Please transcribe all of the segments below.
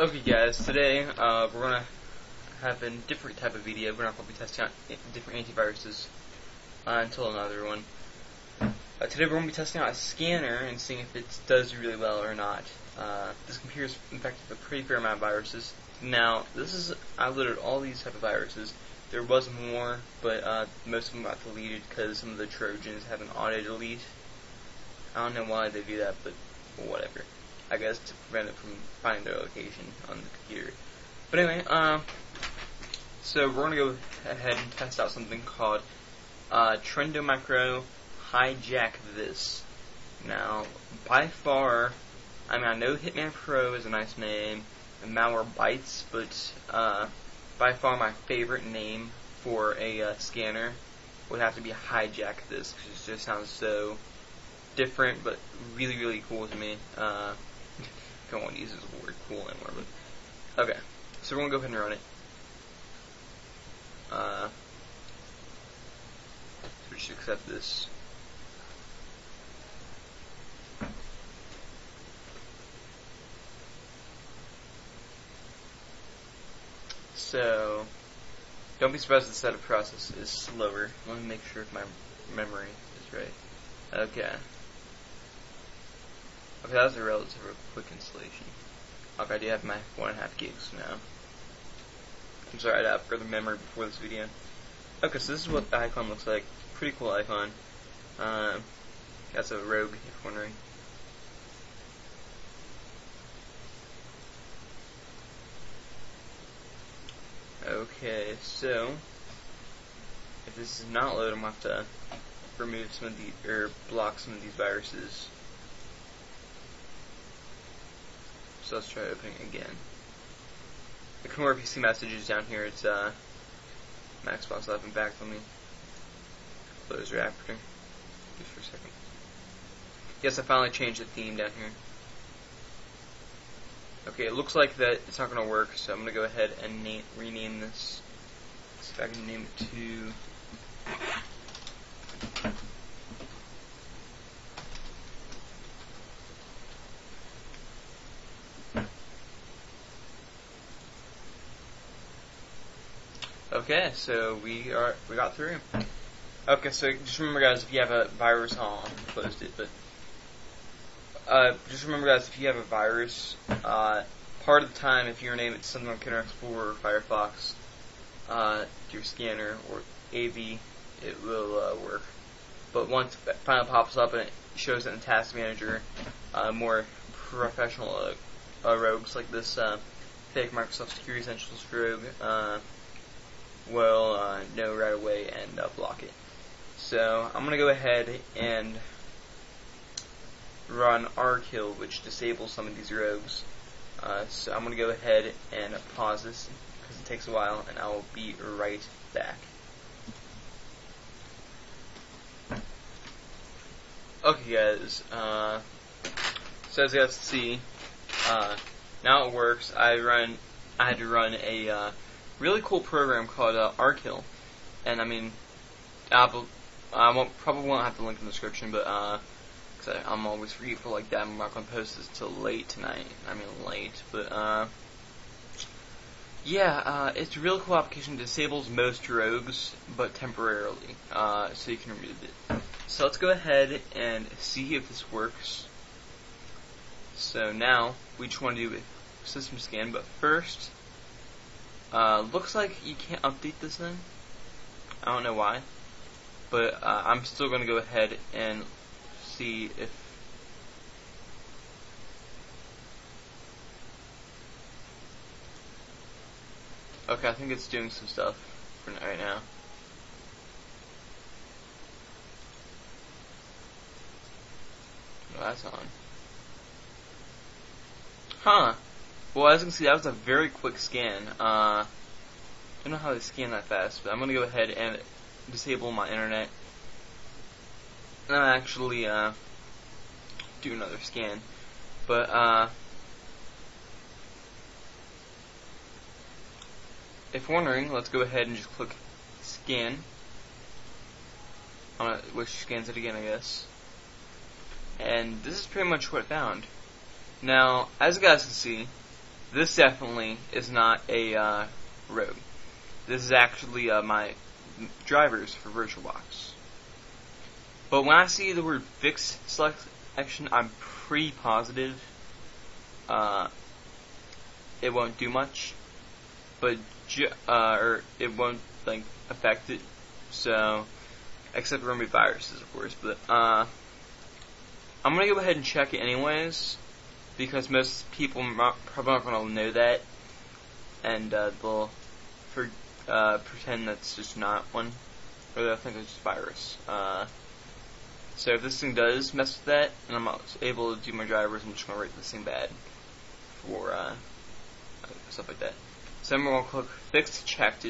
Okay guys, today we're going to have a different type of video. We're not going to be testing out different antiviruses until another one. Today we're going to be testing out a scanner and seeing if it does really well or not. This computer is infected with a pretty fair amount of viruses. Now, I loaded all these type of viruses. There was more, but most of them got deleted because some of the Trojans have an auto-delete. I don't know why they do that, but whatever. I guess to prevent it from finding their location on the computer. But anyway, so we're going to go ahead and test out something called Trend Micro HijackThis. Now, by far, I know Hitman Pro is a nice name, and MalwareBytes, but by far my favorite name for a scanner would have to be HijackThis, because it just sounds so different, but really, really cool to me. I don't want to use this word cool anymore, but okay. So we're gonna go ahead and run it. So we should accept this. So don't be surprised the setup process is slower. Let me make sure if my memory is right. Okay. Okay, that was a relatively quick installation. Okay, I do have my 1.5 gigs now. I'm sorry, I had to upgrade the memory before this video. Okay, so this is what the icon looks like. Pretty cool icon. That's a rogue, if you're wondering. Okay, so if this is not loaded, I'm going to have to remove some of the, or block some of these viruses. So let's try opening again. Ignore if you see messages down here. It's Maxbox 11 back. Let me close Raptor just for a second. Yes, I finally changed the theme down here. Okay, it looks like that it's not going to work, so I'm going to go ahead and rename this. Let's see if I can name it to Okay, so we got through. Okay, so just remember, guys, if you have a virus, I closed it, but just remember, guys, if you have a virus, part of the time, if you rename it to something like Internet Explorer or Firefox, your scanner or AV, it will work. But once it finally pops up and it shows it in Task Manager, more professional rogues like this fake Microsoft Security Essentials rogue will know right away and block it. So I'm going to go ahead and run rkill, which disables some of these rogues. So I'm going to go ahead and pause this because it takes a while, and I will be right back. Okay, guys. So as you guys can see, now it works. I had to run a really cool program called rkill, and I mean, probably won't have the link in the description, but cause I'm always forgetful like that. I'm not gonna post this till late tonight. I mean late, but yeah, it's a really cool application. It disables most rogues, but temporarily, so you can remove it. So let's go ahead and see if this works. So now we just want to do a system scan, but first. Looks like you can't update this thing. I don't know why, but I'm still going to go ahead and see if okay, I think it's doing some stuff for right now. Oh, that's on. Huh. Well, as you can see, that was a very quick scan. I don't know how they scan that fast, but I'm going to go ahead and disable my internet. And I'll actually do another scan. But, if you're wondering, let's go ahead and just click scan. Which scans it again, I guess. And this is pretty much what it found. Now, as you guys can see, this definitely is not a rogue. This is actually my drivers for VirtualBox. But when I see the word fix selection, I'm pretty positive it won't do much, but or it won't like affect it. So, except remove viruses, of course. But I'm gonna go ahead and check it anyways, because most people probably aren't gonna know that, and they'll pretend that's just not one, or they'll think it's just virus. So if this thing does mess with that, and I'm not able to do my drivers, I'm just gonna rate this thing bad for stuff like that. So I'm gonna click Fixed Checked.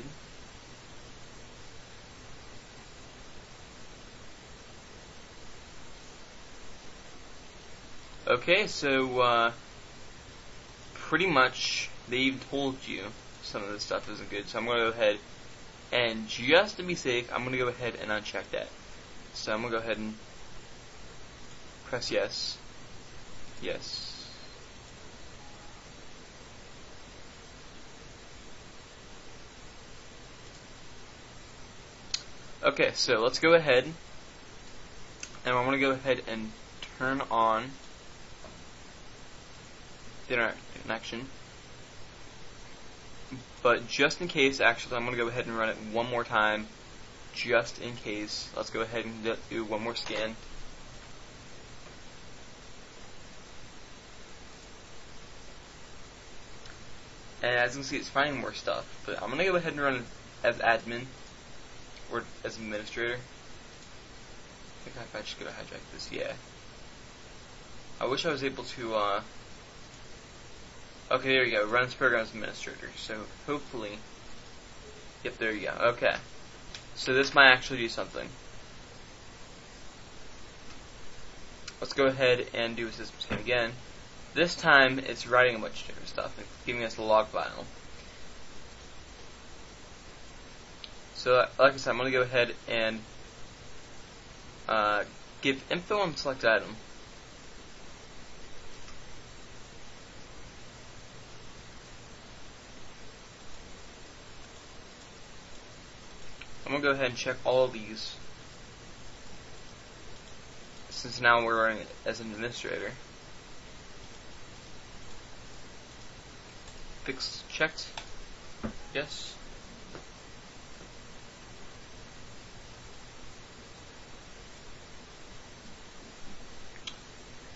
Okay, so pretty much they've told you some of this stuff isn't good. So I'm gonna go ahead and, just to be safe, I'm gonna go ahead and uncheck that. So I'm gonna go ahead and press yes. Yes. Okay, so let's go ahead, and I'm going to go ahead and turn on the internet connection. But just in case, actually, I'm going to go ahead and run it one more time, just in case. Let's go ahead and do one more scan. And as you can see, it's finding more stuff. But I'm going to go ahead and run it as admin, or as administrator. I think if I just go to HijackThis, yeah. I wish I was able to, okay, there you go, run this program as administrator. So, hopefully, yep, there you go, okay. So this might actually do something. Let's go ahead and do a system scan again. This time, it's writing a bunch of different stuff and giving us the log file. So, like I said, I'm going to go ahead and give info on select item. I'm going to go ahead and check all of these, since now we're running it as an administrator. Fixed, checked, yes.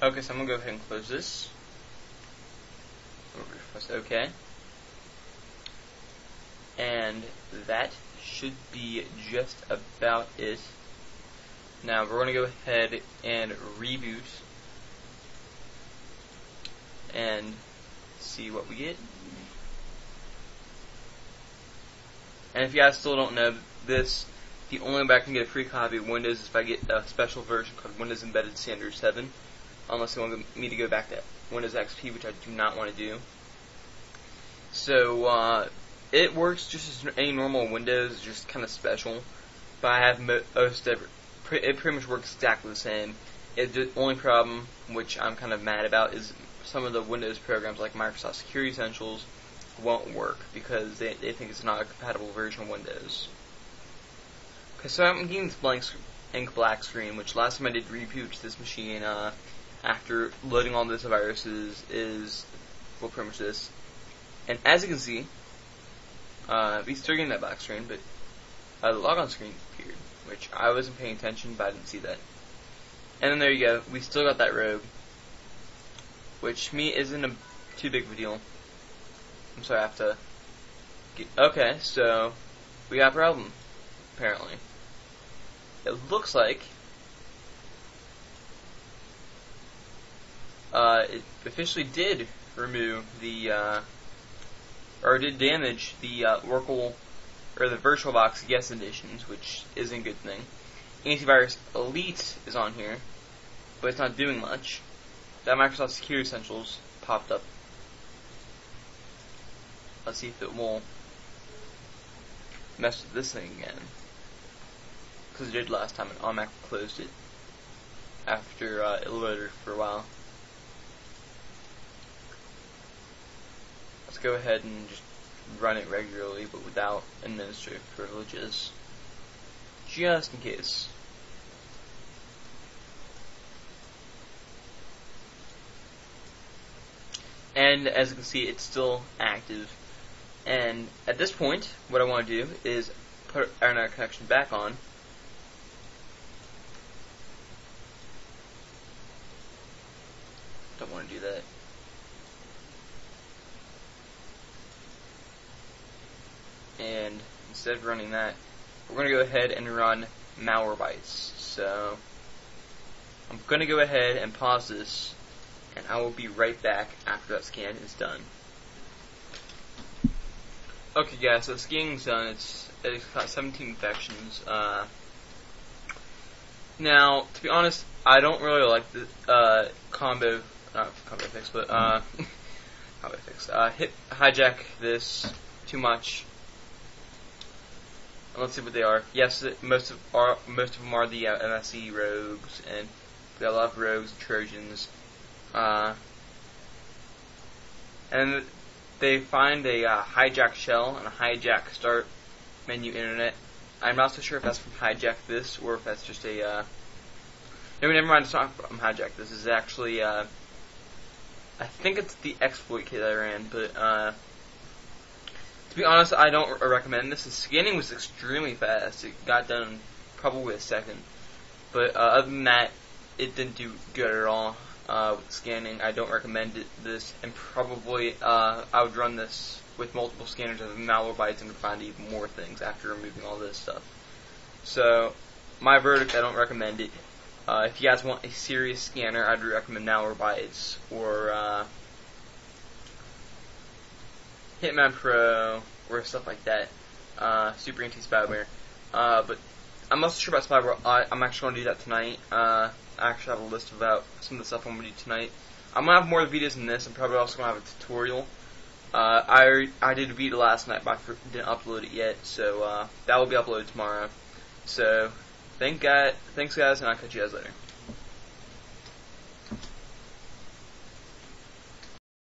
Okay, so I'm going to go ahead and close this. I'm going to press OK. And that should be just about it. Now we're going to go ahead and reboot and see what we get. And if you guys still don't know this, the only way I can get a free copy of Windows is if I get a special version called Windows Embedded Standard 7, unless you want me to go back to Windows XP, which I do not want to do. So it works just as any normal Windows, it's just kind of special. But I have most of it pretty much works exactly the same. The only problem, which I'm kind of mad about, is some of the Windows programs like Microsoft Security Essentials won't work because they think it's not a compatible version of Windows. Okay, so I'm getting this ink black screen, which last time I did reboot this machine after loading all this viruses is, well, pretty much this. And as you can see, we still getting that black screen, but the logon screen appeared, which I wasn't paying attention, but I didn't see that. And then there you go, we still got that rogue, which to me isn't too big of a deal. I'm sorry, I have to get, okay, so we got a problem, apparently. It looks like it officially did remove the, or did damage the Oracle, or the VirtualBox Yes editions, which isn't a good thing. Antivirus Elite is on here, but it's not doing much. That Microsoft Security Essentials popped up. Let's see if it will mess with this thing again, because it did last time, and automatically closed it after it loaded for a while. let's go ahead and just run it regularly, but without administrative privileges, just in case. And as you can see, it's still active. And at this point, what I want to do is put our internet connection back on. Don't want to do that. And instead of running that, we're going to go ahead and run MalwareBytes. So I'm going to go ahead and pause this, and I will be right back after that scan is done. Okay guys, so the scanning's done. It's got 17 infections. Now, to be honest, I don't really like the combo fix, but combo fix. Hijack this too much. And let's see what they are. Yes, most of them are the MSE rogues, and we got a lot of rogues and Trojans. And they find a hijack shell and a hijack start menu internet. I'm not so sure if that's from HijackThis or if that's just a. No, never mind. It's not from HijackThis. This is actually. I think it's the exploit kit I ran, but to be honest, I don't recommend this. The scanning was extremely fast. It got done in probably a second, but other than that, it didn't do good at all. With scanning, I don't recommend this, and probably I would run this with multiple scanners of MalwareBytes and find even more things after removing all this stuff. So, my verdict, I don't recommend it. If you guys want a serious scanner, I'd recommend MalwareBytes or Hitman Pro or stuff like that. Super anti-spyware. But I'm not so sure about spyware. I'm actually going to do that tonight. I actually have a list about some of the stuff I'm going to do tonight. I'm going to have more videos than this. I'm probably also going to have a tutorial. I did a video last night, but I didn't upload it yet, so that will be uploaded tomorrow. So, thanks guys, and I'll catch you guys later.